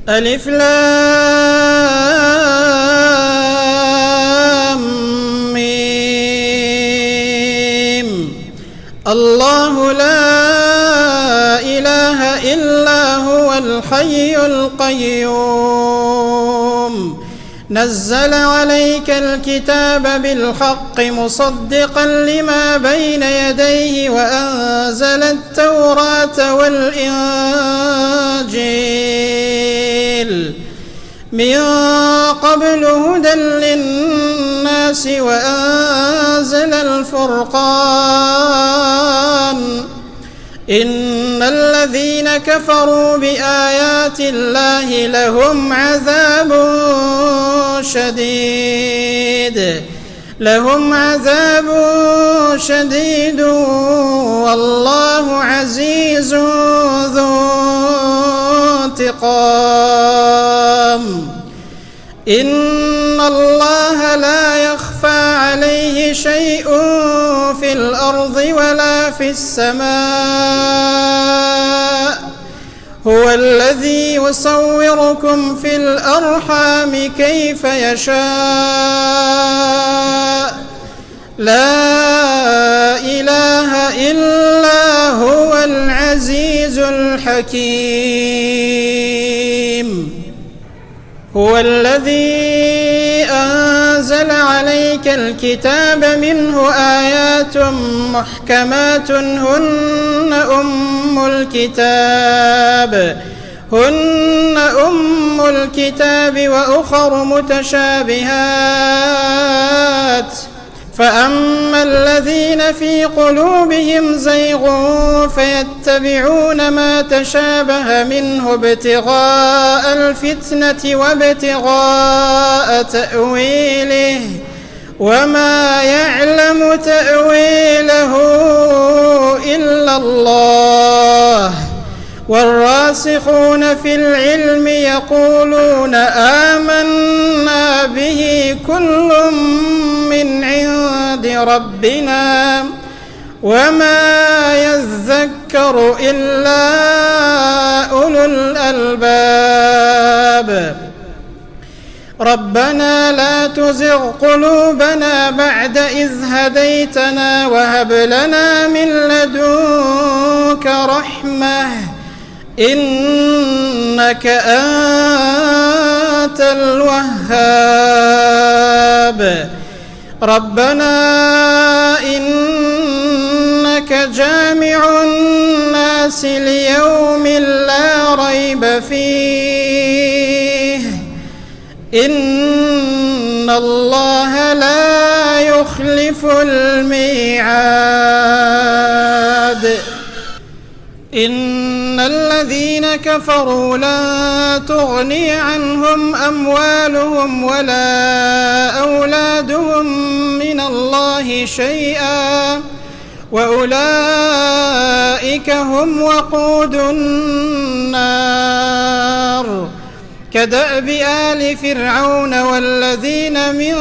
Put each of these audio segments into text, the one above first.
ألف لام ميم. الله لا إله إلا هو الحي القيوم نزل عليك الكتاب بالحق مصدقا لما بين يديه وأنزل التوراة والإنجيل من قبل هدى للناس وأنزل الفرقان إن الذين كفروا بآيات الله لهم عذاب شديد والله عزيز ذو انتقام إن الله لا يخفى عليه شيء في الأرض ولا في السماء هو الذي يصوركم في الأرحام كيف يشاء لا إله إلا هو العزيز الحكيم هو الذي أنزل عليك الكتاب منه آيات محكمات هن أم الكتاب وأخر متشابهات فأما الذين في قلوبهم زيغ فيتبعون ما تشابه منه ابتغاء الفتنة وابتغاء تأويله وما يعلم تأويله إلا الله والراسخون في العلم يقولون آمنا به كل من عند ربنا وما يذكر إلا أولو الألباب ربنا لا تزغ قلوبنا بعد إذ هديتنا وهب لنا من لدنك رحمة إنك أنت الوهاب ربنا إنك جامع الناس ليوم لا ريب فيه إن الله لا يخلف الميعاد إن الذين كفروا لن تغني عنهم أموالهم ولا أولادهم من الله شيئا وأولئك هم وقود النار كدأب آل فرعون والذين من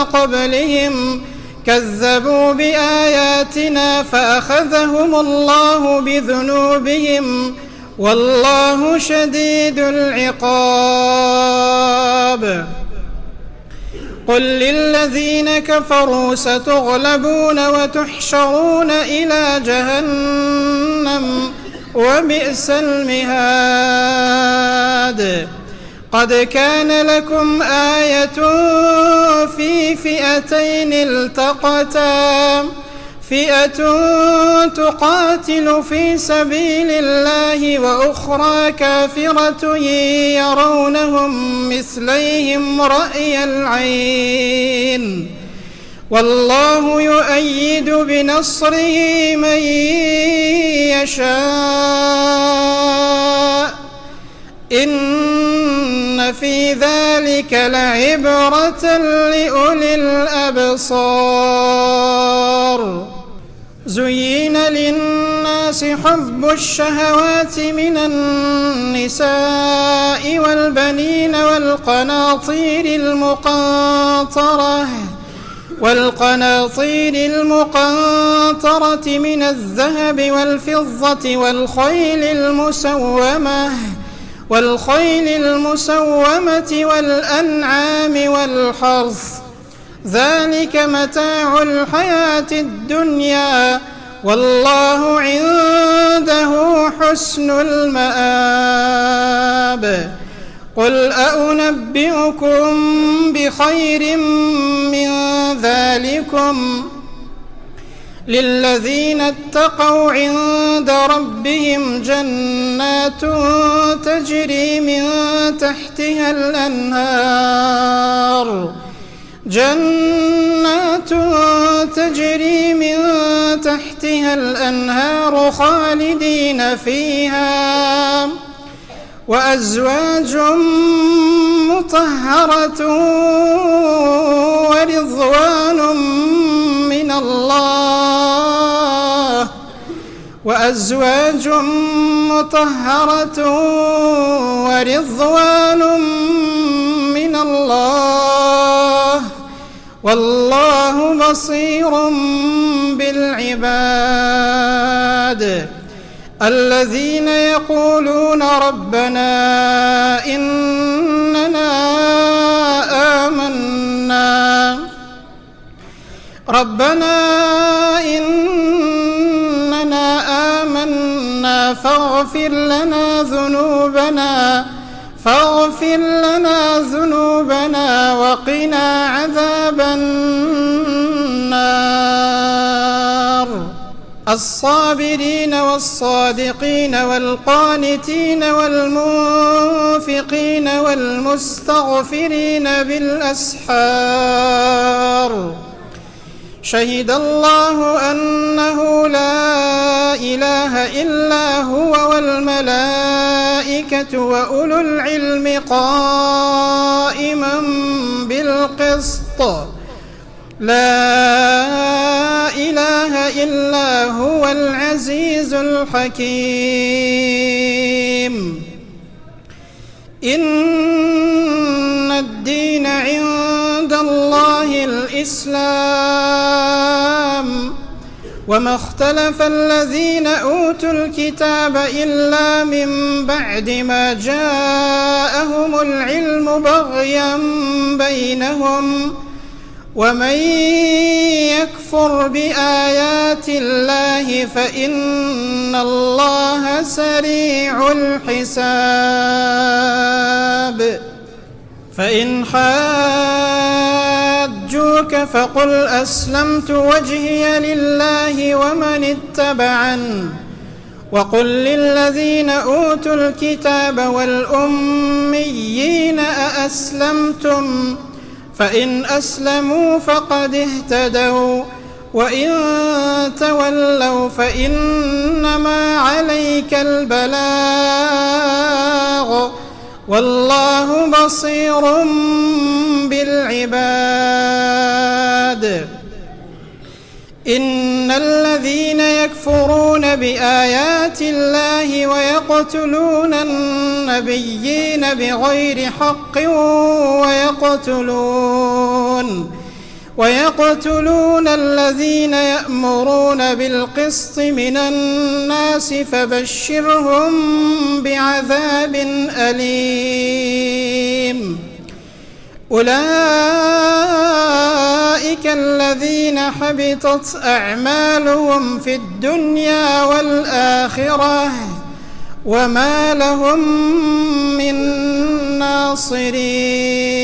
قبلهم كذبوا بآياتنا فأخذهم الله بذنوبهم والله شديد العقاب قل للذين كفروا ستغلبون وتحشرون إلى جهنم وبئس المهاد قد كان لكم آية في فئتين التقتا فئة تقاتل في سبيل الله وأخرى كافرة يرونهم مثليهم رأي العين والله يؤيد بنصره من يشاء إن في ذلك لعبرة لأولي الأبصار زين للناس حب الشهوات من النساء والبنين والقناطير المقنطرة من الذهب والفضة والخيل المسومة والخيل المسومة والأنعام والحرث ذلك متاع الحياة الدنيا والله عنده حسن المآب قل أنبئكم بخير من ذلكم للذين اتقوا عند ربهم جنات تجري من تحتها الأنهار خالدين فيها وأزواج مطهرة ورضوان من الله والله بصير بالعباد الذين يقولون ربنا إننا آمنا فاغفر لنا ذنوبنا وقنا عذاب النار الصابرين والصادقين والقانتين والمنفقين والمستغفرين بالأسحار شهد الله أنه لا إله إلا هو والملائكة وأولو العلم قائما بالقسط لا إله إلا هو العزيز الحكيم إن الدين عند الله الإسلام وما اختلف الذين أوتوا الكتاب إلا من بعد ما جاءهم العلم بغيا بينهم ومن يكفر بآيات الله فإن الله سريع الحساب فإن حاجوك فقل أسلمت وجهي لله ومن اتبعن وقل للذين أوتوا الكتاب والأميين أأسلمتم فإن أسلموا فقد اهتدوا وإن تولوا فإنما عليك البلاغ والله بصير بالعباد إن الذين يكفرون بآيات الله ويقتلون النبيين بغير حق ويقتلون الذين يأمرون بالقسط من الناس فبشرهم بعذاب أليم أولئك الذين حبطت أعمالهم في الدنيا والآخرة وما لهم من ناصرين